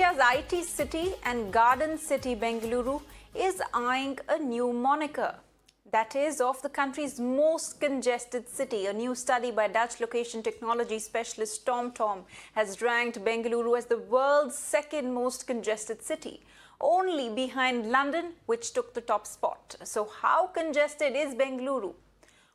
India's IT city and garden city Bengaluru is eyeing a new moniker. That is of the country's most congested city. A new study by Dutch location technology specialist TomTom has ranked Bengaluru as the world's second most congested city, only behind London, which took the top spot. So how congested is Bengaluru?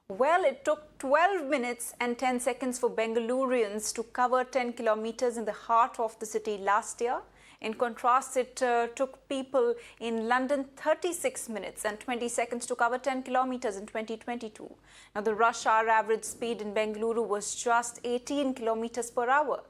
Well, it took 12 minutes and 10 seconds for Bengalurians to cover 10 kilometers in the heart of the city last year. In contrast, it took people in London 36 minutes and 20 seconds to cover 10 kilometers in 2022. Now, the rush hour average speed in Bengaluru was just 18 kilometers per hour.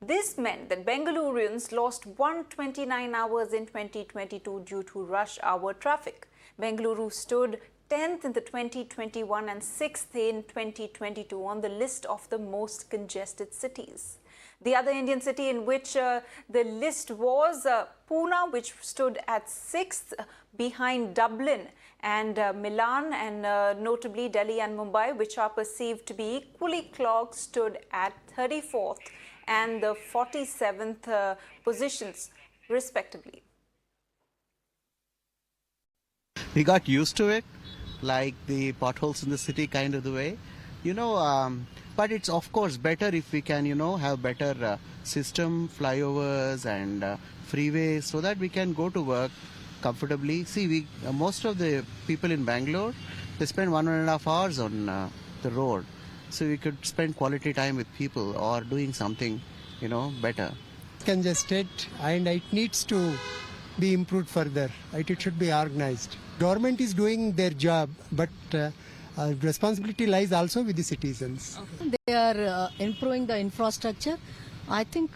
This meant that Bengalurians lost 129 hours in 2022 due to rush hour traffic. Bengaluru stood 10th in the 2021 and 6th in 2022 on the list of the most congested cities. The other Indian city in which the list was Pune, which stood at 6th behind Dublin and Milan, and notably Delhi and Mumbai, which are perceived to be equally clogged, stood at 34th and the 47th positions respectively. We got used to it, like the potholes in the city kind of the way, but it's of course better if we can, have better system, flyovers and freeways so that we can go to work comfortably. See, most of the people in Bangalore, they spend 1.5 hours on the road. So we could spend quality time with people or doing something, better. Congested and it needs to be improved further. It should be organized. Government is doing their job, but responsibility lies also with the citizens. They are improving the infrastructure. I think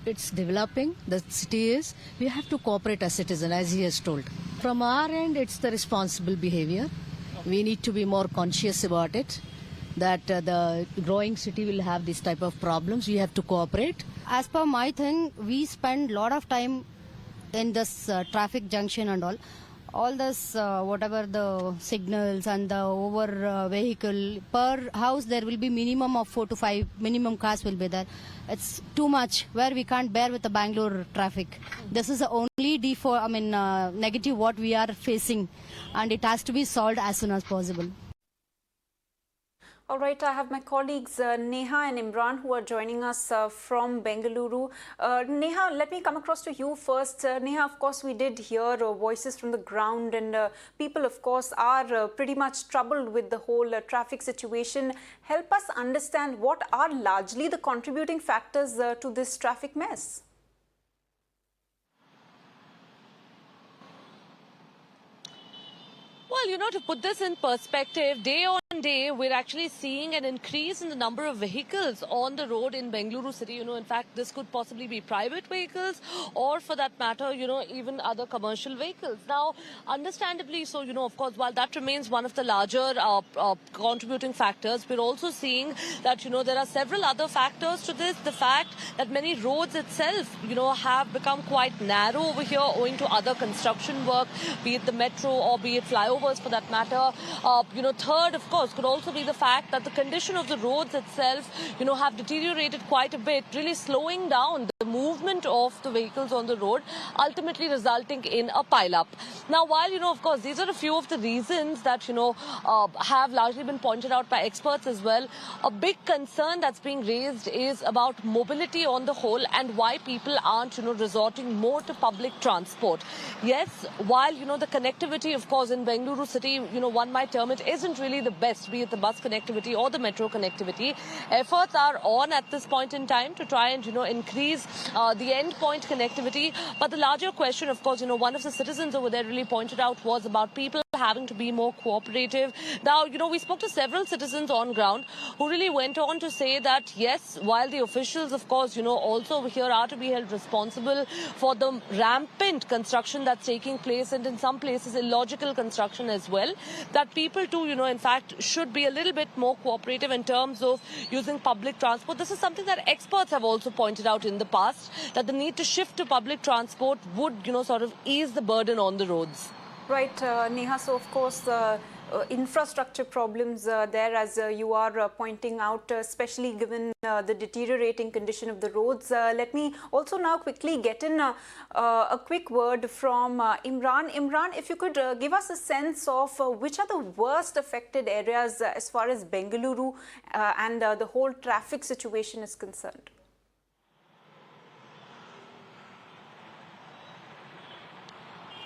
it's developing. The city is. We have to cooperate as citizens, as he has told. From our end, it's the responsible behavior. We need to be more conscious about it, that the growing city will have this type of problems. We have to cooperate. As per my thing, we spend a lot of time in this traffic junction and all this whatever the signals and the over vehicle per house, there will be minimum of 4 to 5 minimum cars will be there. It's too much where we can't bear with the Bangalore traffic. This is the only negative what we are facing, and it has to be solved as soon as possible. All right, I have my colleagues Neha and Imran who are joining us from Bengaluru. Neha, let me come across to you first. Neha, of course, we did hear voices from the ground, and people, of course, are pretty much troubled with the whole traffic situation. Help us understand what are largely the contributing factors to this traffic mess. Well, to put this in perspective, day on day, we're actually seeing an increase in the number of vehicles on the road in Bengaluru city. In fact, this could possibly be private vehicles or, for that matter, even other commercial vehicles. Now, understandably so, of course, while that remains one of the larger contributing factors, we're also seeing that, there are several other factors to this. The fact that many roads itself, have become quite narrow over here owing to other construction work, be it the metro or be it flyovers for that matter. Third, of course, could also be the fact that the condition of the roads itself, have deteriorated quite a bit, really slowing down the movement of the vehicles on the road, ultimately resulting in a pile-up. Now, while, of course, these are a few of the reasons that, have largely been pointed out by experts as well, a big concern that's being raised is about mobility on the whole and why people aren't, resorting more to public transport. Yes, while, the connectivity, of course, in Bengaluru city, one might term it, isn't really the best, be it the bus connectivity or the metro connectivity. Efforts are on at this point in time to try and, increase the endpoint connectivity. But the larger question, of course, one of the citizens over there really pointed out was about people having to be more cooperative. Now, we spoke to several citizens on ground who really went on to say that, yes, while the officials, of course, also over here are to be held responsible for the rampant construction that's taking place, and in some places illogical construction as well, that people too, in fact, should be a little bit more cooperative in terms of using public transport. This is something that experts have also pointed out in the past, that the need to shift to public transport would, sort of ease the burden on the roads. Right, Neha. So, of course, infrastructure problems there, as you are pointing out, especially given the deteriorating condition of the roads. Let me also now quickly get in a quick word from Imran. Imran, if you could give us a sense of which are the worst affected areas as far as Bengaluru and the whole traffic situation is concerned.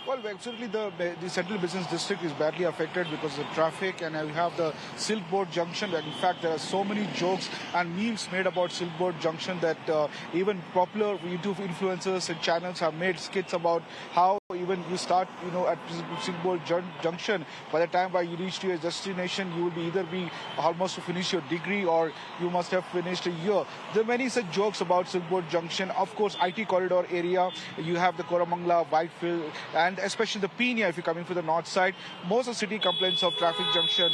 Well, absolutely, the central business district is badly affected because of the traffic, and we have the Silk Board Junction. In fact, there are so many jokes and memes made about Silk Board Junction that even popular YouTube influencers and channels have made skits about how even you start, at Silk Board Junction. By the time you reach to your destination, you will either be almost to finish your degree or you must have finished a year. There are many such jokes about Silk Board Junction. Of course, IT corridor area, you have the Koramangala, Whitefield, and especially the Peenya if you're coming from the north side. Most of the city complaints of traffic junction,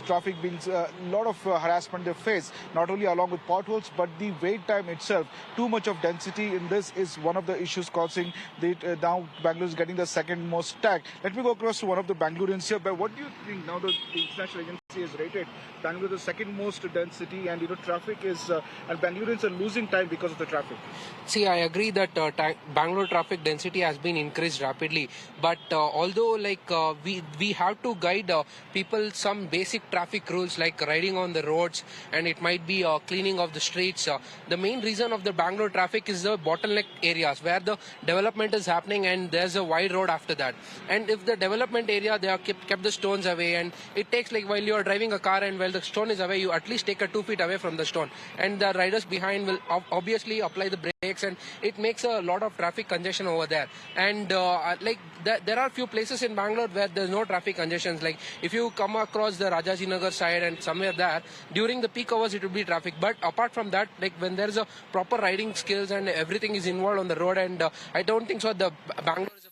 traffic being a lot of harassment they face, not only along with potholes, but the wait time itself. Too much of density in this is one of the issues causing now Bangalore is getting the second most tag. Let me go across to one of the Bangaloreans here. But what do you think now that the international agency has rated Bangalore the second most dense city, and traffic is and Bangaloreans are losing time because of the traffic? See, I agree that Bangalore traffic density has been increased rapidly, but although we have to guide people some basic traffic rules like riding on the roads, and it might be cleaning of the streets. The main reason of the Bangalore traffic is the bottleneck areas where the development is happening and there's a wide road after that. And if the development area, they have kept the stones away, and it takes while you are driving a car and while the stone is away, you at least take 2 feet away from the stone, and the riders behind will obviously apply the brakes, and it makes a lot of traffic congestion over there. And there are few places in Bangalore where there's no traffic congestions. Like if you come across the Rajaji Nagar side and somewhere there, during the peak hours it will be traffic. But apart from that, when there's a proper riding skills and everything is involved on the road, and I don't think so the Bangalore is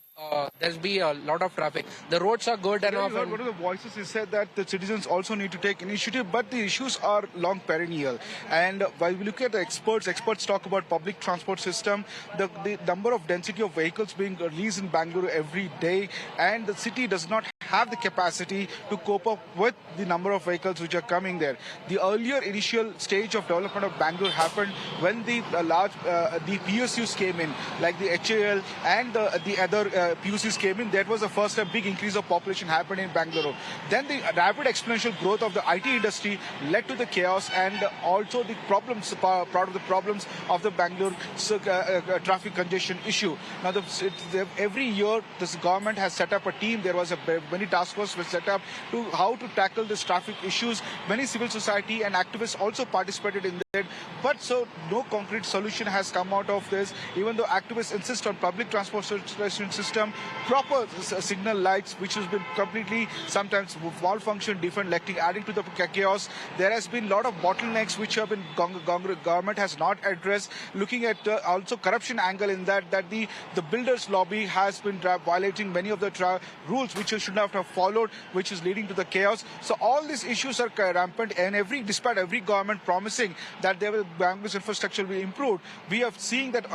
there's be a lot of traffic. The roads are good enough. One of the voices is said that the citizens also need to take initiative, but the issues are long perennial. And while we look at the experts talk about public transport system, the number of density of vehicles being released in Bengaluru every day, and the city does not have the capacity to cope up with the number of vehicles which are coming there. The earlier initial stage of development of Bangalore happened when the the PSUs came in, like the HAL and the other PUCs came in. That was the first big increase of population happened in Bengaluru. Then the rapid exponential growth of the IT industry led to the chaos and also the problems, part of the problems of the Bangalore traffic congestion issue. Now, every year this government has set up a team. There was many task force was set up to how to tackle this traffic issues. Many civil society and activists also participated in that, but so no concrete solution has come out of this. Even though activists insist on public transportation system, proper signal lights, which has been completely sometimes malfunction, different, adding to the chaos. There has been a lot of bottlenecks which have been government has not addressed. Looking at also corruption angle in that the builders lobby has been violating many of the rules which should not have followed, which is leading to the chaos. So all these issues are rampant, and despite every government promising that Bangalore's infrastructure will be improved, we are seeing that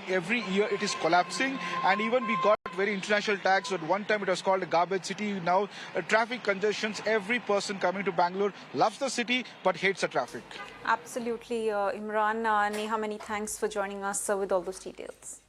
every year it is collapsing, and even we got very international tags. At one time it was called a garbage city. Now traffic congestions. Every person coming to Bangalore loves the city but hates the traffic. Absolutely, Imran. Neha, many thanks for joining us with all those details.